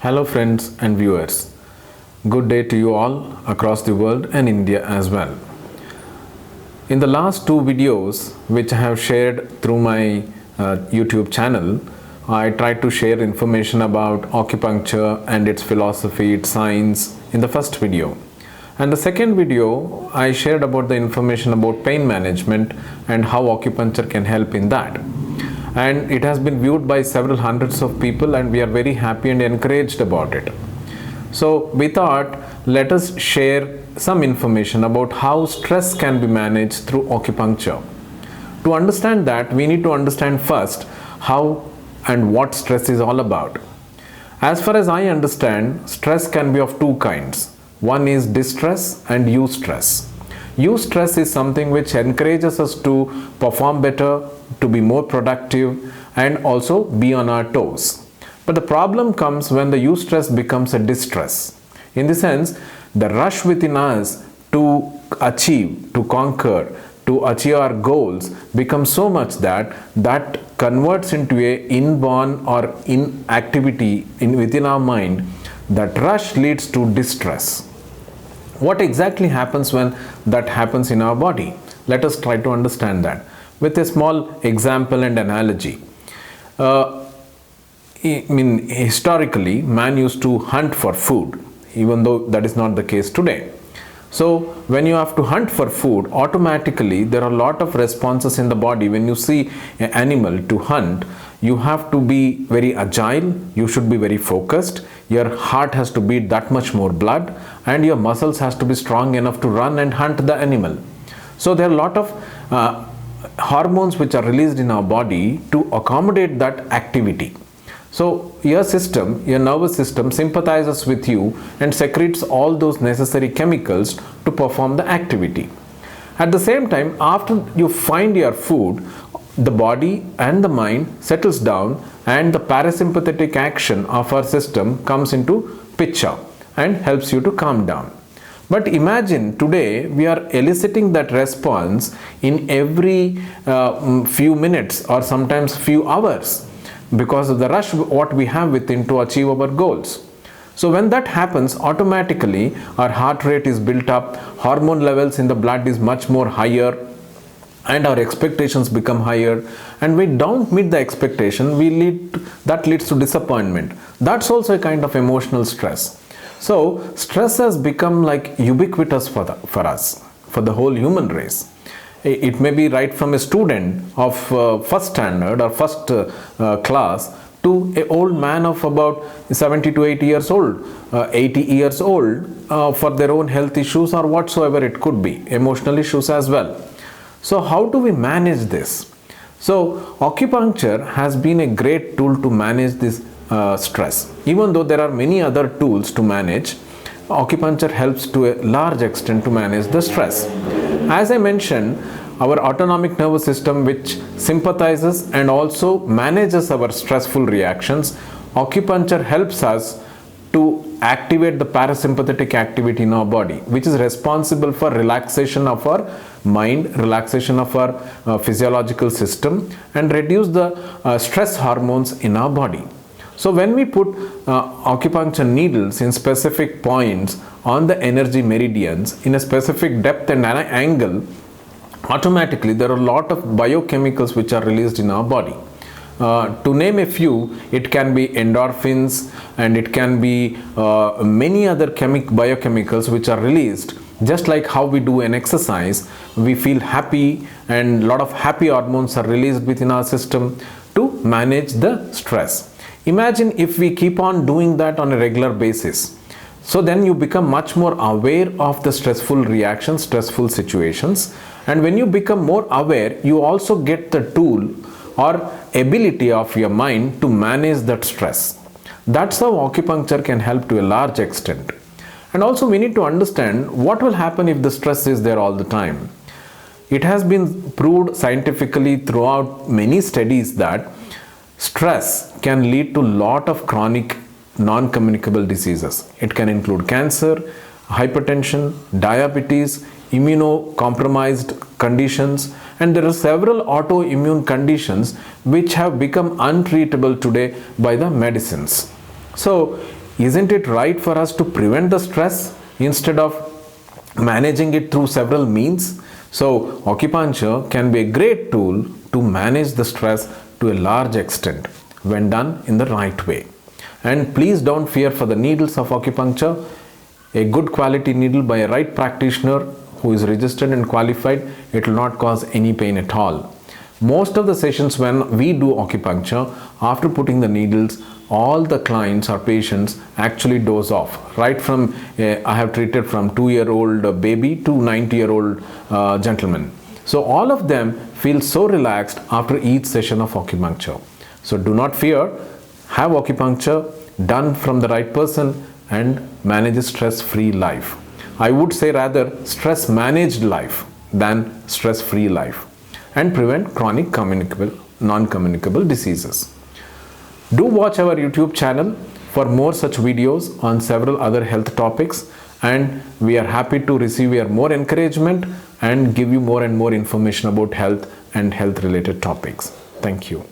Hello friends and viewers. Good day to you all across the world and India as well. In the last two videos which I have shared through my YouTube channel, I tried to share information about acupuncture and its philosophy, its science in the first video. And the second video, I shared about the information about pain management and how acupuncture can help in that. And it has been viewed by several hundreds of people and we are very happy and encouraged about it. So we thought, let us share some information about how stress can be managed through acupuncture. To understand that, we need to understand first how and what stress is all about. As far as I understand, stress can be of two kinds. One is distress and eustress. Eustress is something which encourages us to perform better, to be more productive and also be on our toes. But the problem comes when the eustress becomes a distress. In the sense, the rush within us to achieve, to conquer, to achieve our goals becomes so much that converts into a inborn or inactivity within our mind. That rush leads to distress. What exactly happens when that happens in our body? Let us try to understand that with a small example and analogy. Historically, man used to hunt for food, even though that is not the case today. So when you have to hunt for food, automatically there are a lot of responses in the body. When you see an animal to hunt, you have to be very agile, you should be very focused, your heart has to beat that much more blood, and your muscles has to be strong enough to run and hunt the animal. So there are a lot of hormones which are released in our body to accommodate that activity. So your system, your nervous system sympathizes with you and secretes all those necessary chemicals to perform the activity. At the same time, after you find your food, the body and the mind settles down and the parasympathetic action of our system comes into picture and helps you to calm down. But imagine today we are eliciting that response in every few minutes or sometimes few hours because of the rush what we have within to achieve our goals. So when that happens, automatically our heart rate is built up, hormone levels in the blood is much more higher and our expectations become higher, and we don't meet the expectation, that leads to disappointment. That's also a kind of emotional stress. So stress has become like ubiquitous for us, for the whole human race. It may be right from a student of first standard or first class to an old man of about 70 to 80 years old, 80 years old for their own health issues or whatsoever it could be, emotional issues as well. So how do we manage this? So acupuncture has been a great tool to manage this stress. Even though there are many other tools to manage, acupuncture helps to a large extent to manage the stress. As I mentioned, our autonomic nervous system, which sympathizes and also manages our stressful reactions, acupuncture helps us to activate the parasympathetic activity in our body, which is responsible for relaxation of our mind, relaxation of our physiological system, and reduce the stress hormones in our body. So when we put acupuncture needles in specific points on the energy meridians in a specific depth and angle, automatically there are a lot of biochemicals which are released in our body. To name a few, it can be endorphins and it can be many other biochemicals which are released. Just like how we do an exercise, we feel happy and a lot of happy hormones are released within our system to manage the stress. Imagine if we keep on doing that on a regular basis. So then you become much more aware of the stressful reactions, stressful situations. And when you become more aware, you also get the tool or ability of your mind to manage that stress. That's how acupuncture can help to a large extent. And also we need to understand what will happen if the stress is there all the time. It has been proved scientifically throughout many studies that stress can lead to a lot of chronic non-communicable diseases. It can include cancer, hypertension, diabetes, immunocompromised conditions, and there are several autoimmune conditions which have become untreatable today by the medicines. So isn't it right for us to prevent the stress instead of managing it through several means? So acupuncture can be a great tool to manage the stress to a large extent when done in the right way. And please don't fear for the needles of acupuncture. A good quality needle by a right practitioner who is registered and qualified, it will not cause any pain at all. Most of the sessions when we do acupuncture, after putting the needles, all the clients or patients actually doze off. Right from, I have treated from 2-year-old baby to 90-year-old gentleman. So all of them feel so relaxed after each session of acupuncture. So do not fear, have acupuncture done from the right person and manage a stress-free life. I would say rather stress-managed life than stress-free life, and prevent chronic non-communicable diseases. Do watch our YouTube channel for more such videos on several other health topics, and we are happy to receive your more encouragement and give you more and more information about health and health related topics. Thank you.